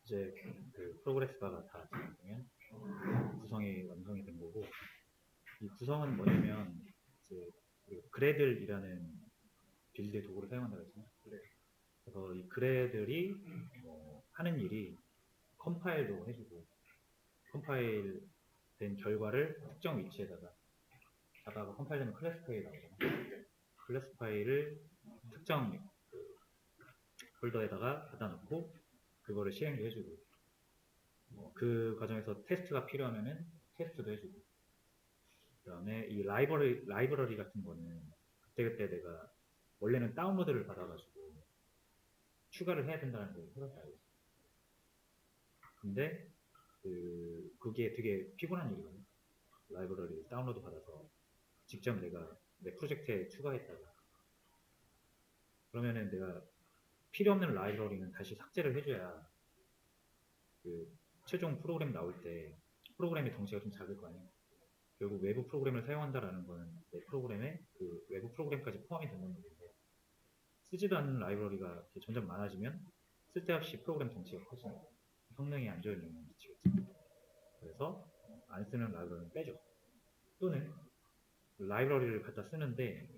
이제 그 프로그레스 바가 다 되면 구성이 완성이 된 거고, 이 구성은 뭐냐면 이제 그래들이라는 빌드 도구를 사용한다고 했잖아요. 그래서 이 그래들이 하는 일이 컴파일도 해주고, 컴파일 된 결과를 특정 위치에다가 자바가 컴파일되면 클래스 파일이 나오잖아요. 클래스 파일을 특정 폴더에다가 갖다 놓고 그거를 실행도 해주고, 그 과정에서 테스트가 필요하면은 테스트도 해주고, 그 다음에 이 라이브러리 같은 거는 그때그때 내가 원래는 다운로드를 받아가지고 추가를 해야 된다는 걸 해봤어요. 근데 그게 되게 피곤한 일이거든요. 라이브러리를 다운로드 받아서 직접 내가 내 프로젝트에 추가했다가, 그러면은 내가 필요 없는 라이브러리는 다시 삭제를 해줘야 그 최종 프로그램 나올 때 프로그램의 덩치가 좀 작을 거 아니에요. 결국 외부 프로그램을 사용한다라는 거는 내 프로그램에 그 외부 프로그램까지 포함이 되는 건데, 쓰지도 않는 라이브러리가 점점 많아지면 쓸데없이 프로그램 덩치가 커지고 성능이 안 좋은 영향을 미치겠죠. 그래서 안 쓰는 라이브러리는 빼죠. 또는 라이브러리를 갖다 쓰는데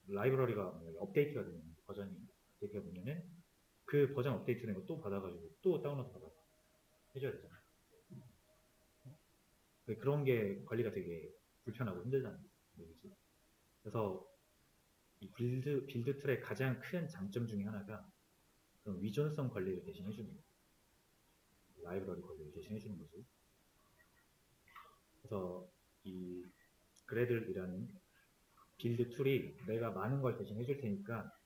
라이브러리가 업데이트가 되는 버전이 업데이트가 되면은 그 버전 업데이트된 거 또 받아가지고 또 다운로드 받아서 해줘야 되잖아요. 그런 게 관리가 되게 불편하고 힘들다는 얘기지. 그래서 이 빌드 툴의 가장 큰 장점 중에 하나가 그런 위존성 관리를 대신 해주는 거예요. 라이브러리 관리를 대신 해주는 거지. 그래서 이 그래들이라는 빌드 툴이 내가 많은 걸 대신 해줄 테니까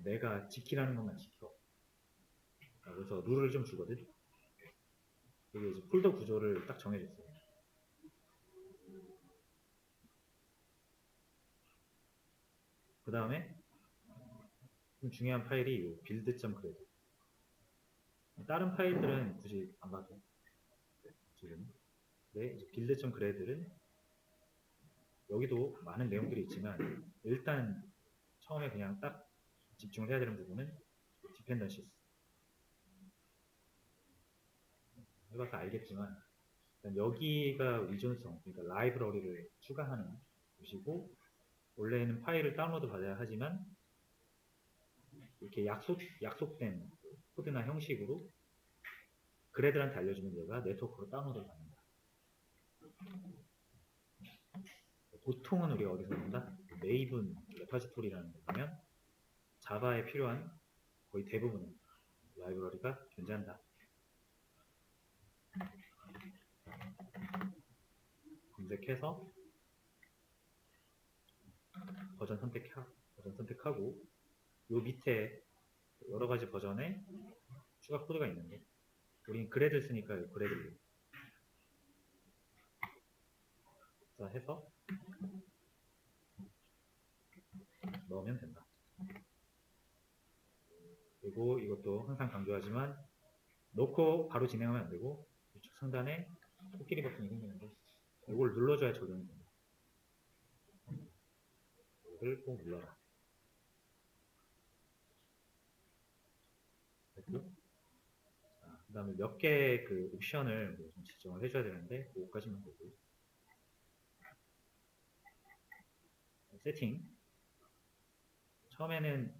내가 지키라는 것만 지켜. 그래서 룰을 좀 주거든. 이게 이제 폴더 구조를 딱 정해줬어요. 그 다음에 좀 중요한 파일이 build.grad. 다른 파일들은 굳이 안 봐도 지금. 근데 이제 build.grad는 여기도 많은 내용들이 있지만 일단 처음에 그냥 딱 집중을 해야 되는 부분은 dependencies. 해봐서 알겠지만 여기가 위존성, 그러니까 라이브러리를 추가하는 곳이고, 원래는 파일을 다운로드 받아야 하지만 이렇게 약속된 코드나 형식으로 그래들한테 알려주면 얘가 네트워크로 다운로드를 받는다. 보통은 우리가 어디서 본다? 메이븐 레파지토리라는 데 보면 자바에 필요한 거의 대부분의 라이브러리가 존재한다. 검색해서 버전 선택하고 요 밑에 여러 가지 버전의 추가 코드가 있는데 우리는 그래드를 쓰니까 그래드를 해서 넣으면 된다. 그리고 이것도 항상 강조하지만 넣고 바로 진행하면 안 되고 우측 상단에 코끼리 버튼이 생기는데 이걸 눌러줘야 적용이 됩니다. 이걸 꼭 눌러라. 됐고, 그 다음에 몇 개의 그 옵션을 좀 지정을 해줘야 되는데 그거까지만 보고, 세팅 처음에는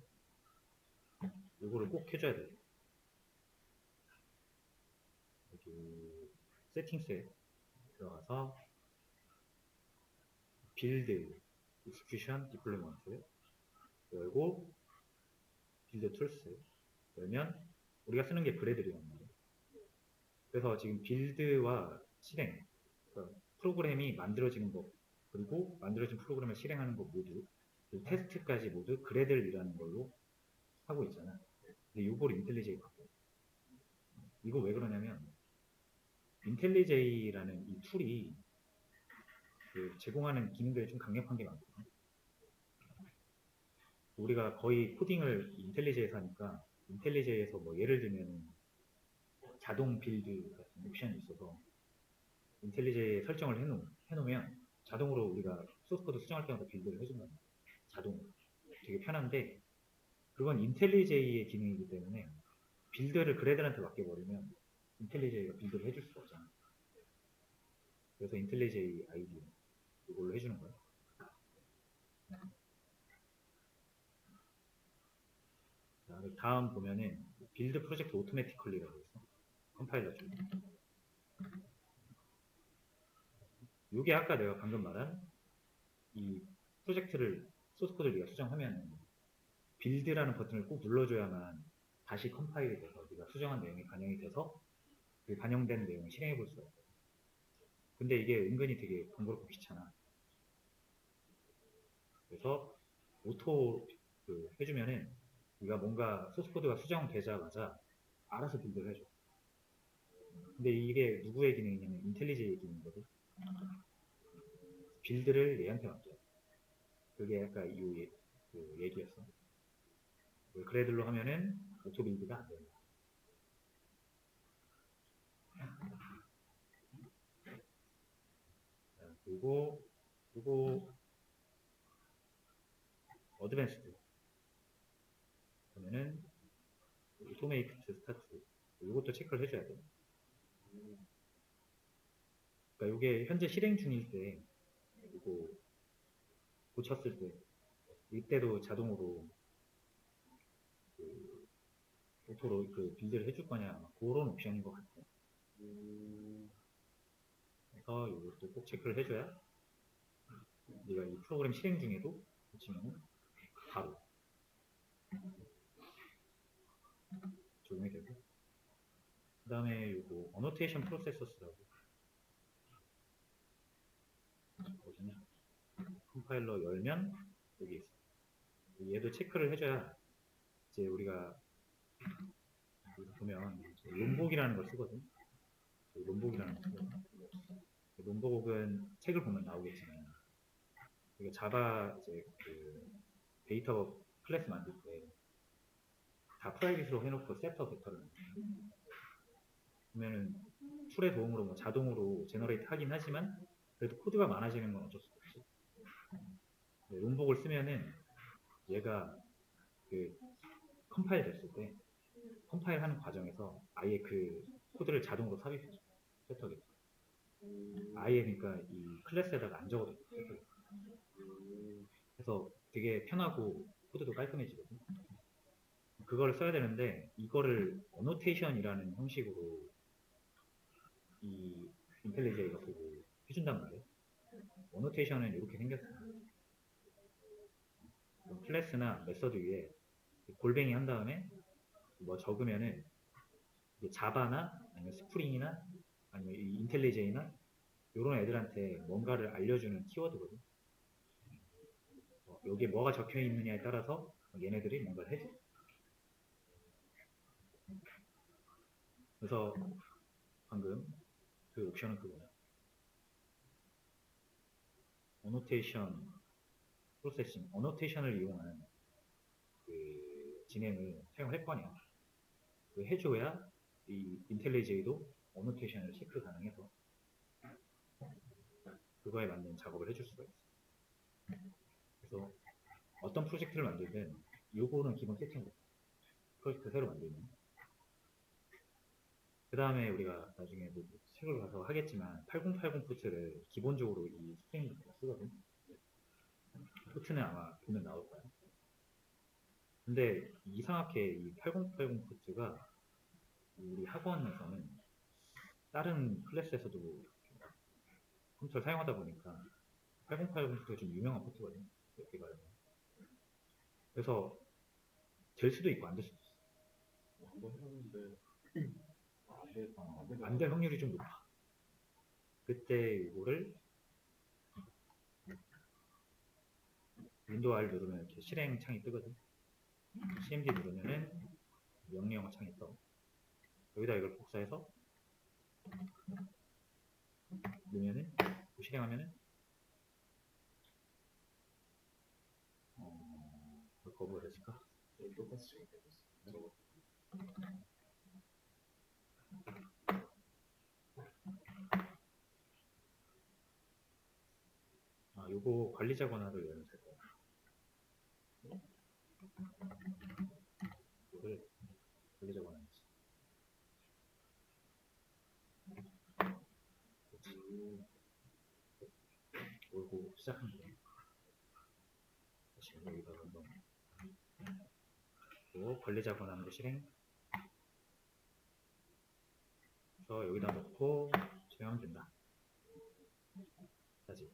이거를 꼭 해줘야 돼요. 여기 세팅스에 들어가서 빌드, execution, deployment 열고 빌드 툴스 열면 우리가 쓰는 게 그래들이란 말이에요. 그래서 지금 빌드와 실행, 그러니까 프로그램이 만들어지는 것 그리고 만들어진 프로그램을 실행하는 것 모두 그리고 테스트까지 모두 그래들이라는 걸로 하고 있잖아. 근데 이걸 인텔리제이 갖고 이거 왜 그러냐면 인텔리제이라는 이 툴이 그 제공하는 기능들이 좀 강력한 게 많거든요. 우리가 거의 코딩을 인텔리제이에서 하니까 인텔리제이에서 뭐 예를 들면 자동 빌드 같은 옵션이 있어서 인텔리제이에 설정을 해놓으면 자동으로 우리가 소스코드 수정할 때마다 빌드를 해준다는 거예요. 자동으로. 되게 편한데 그건 인텔리제이의 기능이기 때문에 빌드를 그래들한테 맡겨버리면 인텔리제이가 빌드를 해줄 수가 없잖아. 그래서 인텔리제이 아이디 이걸로 해주는 거야. 자, 다음 보면은 빌드 프로젝트 오토매티컬리라고 있어. 컴파일러 쪽. 요게 아까 내가 방금 말한 이 프로젝트를 소스 코드를 네가 수정하면 빌드라는 버튼을 꼭 눌러줘야만 다시 컴파일이 돼서 네가 수정한 내용이 반영이 돼서 그 반영된 내용을 실행해 볼 수가 있어. 근데 이게 은근히 되게 번거롭고 귀찮아. 그래서 오토 해주면은 우리가 뭔가 소스 코드가 수정되자마자 알아서 빌드를 해줘. 근데 이게 누구의 기능이냐면 인텔리제이의 기능이거든. 빌드를 얘한테 맡겨. 그게 아까 그 얘기였어. 그래들로 하면은 오토 빌드가 안 된다. 그리고 어드밴스드 그러면은 오토메이트 스타트 이것도 체크를 해줘야 돼. 그러니까 이게 현재 실행 중일 때 이거 고쳤을 때 이때도 자동으로 그 오토로 그 빌드를 해줄 거냐 그런 옵션인 것 같아. 그래서 이것도 꼭 체크를 해줘야 네가 이 프로그램 실행 중에도 고치면 바로 적용이 되고. 그 다음에 이거 어노테이션 프로세서스라고 어디냐 컴파일러 열면 여기 있어. 얘도 체크를 해줘야 이제 우리가 여기 보면 롬복이라는 걸 쓰거든. 롬복이라는 걸 쓰거든. 롬복은 책을 보면 나오겠지만 이게 자바 이제 그 데이터 클래스 만들 때 다 프라이빗으로 해놓고 셋업 벡터를 보면은 툴의 도움으로 뭐 자동으로 제너레이트 하긴 하지만 그래도 코드가 많아지는 건 어쩔 수 없지. 롬복을 쓰면은 얘가 그 컴파일 됐을 때 컴파일 하는 과정에서 아예 그 코드를 자동으로 삽입해줘. 셋업 벡터. 아예 그러니까 이 클래스에다가 안 적어도 돼. 그래서 되게 편하고 코드도 깔끔해지거든. 그걸 써야 되는데 이거를 어노테이션이라는 형식으로 이 인텔리제이가 보고 해준단 말이에요. 어노테이션은 이렇게 생겼어요. 클래스나 메서드 위에 골뱅이 한 다음에 뭐 적으면은 자바나 아니면 스프링이나 아니면 이 인텔리제이나 이런 애들한테 뭔가를 알려주는 키워드거든. 여기에 뭐가 적혀 있느냐에 따라서 얘네들이 뭔가를 해줘. 그래서 방금 그 옵션은 그거야. 어노테이션 프로세싱, 어노테이션을 이용한 그 진행을 사용할 거냐. 그 해줘야 이 인텔리제이도 어노테이션을 체크 가능해서 그거에 맞는 작업을 해줄 수가 있어. 그래서 어떤 프로젝트를 만들든 요거는 기본 세팅이고 프로젝트 새로 만들면 그 다음에 우리가 나중에 뭐 책을 가서 하겠지만 8080 포트를 기본적으로 이 스프링부터 쓰거든. 포트는 아마 보면 나올 거야. 근데 이상하게 이 8080 포트가 우리 학원에서는 다른 클래스에서도 컴퓨터를 사용하다 보니까 8080 포트가 좀 유명한 포트거든. 이렇게 말하면. 그래서 될 수도 있고 안 될 수도 있어. 한번 했는데 안 될 확률이 좀 높아. 그때 이거를 윈도우 R 누르면 이렇게 실행 창이 뜨거든. CMD 누르면은 명령 창이 떠. 여기다 이걸 복사해서 넣으면은 실행하면은 뭘 거부가 됐을까? 똑같이 적용되고 있어. 요거 관리자 권한을 열면 될 거야. 이거를 관리자 권한. 몰고 시작합니다. 다시 여기다가 한번 또 걸레 잡아나는 거 실행. 그래서 여기다 넣고 조용하면 된다. 다시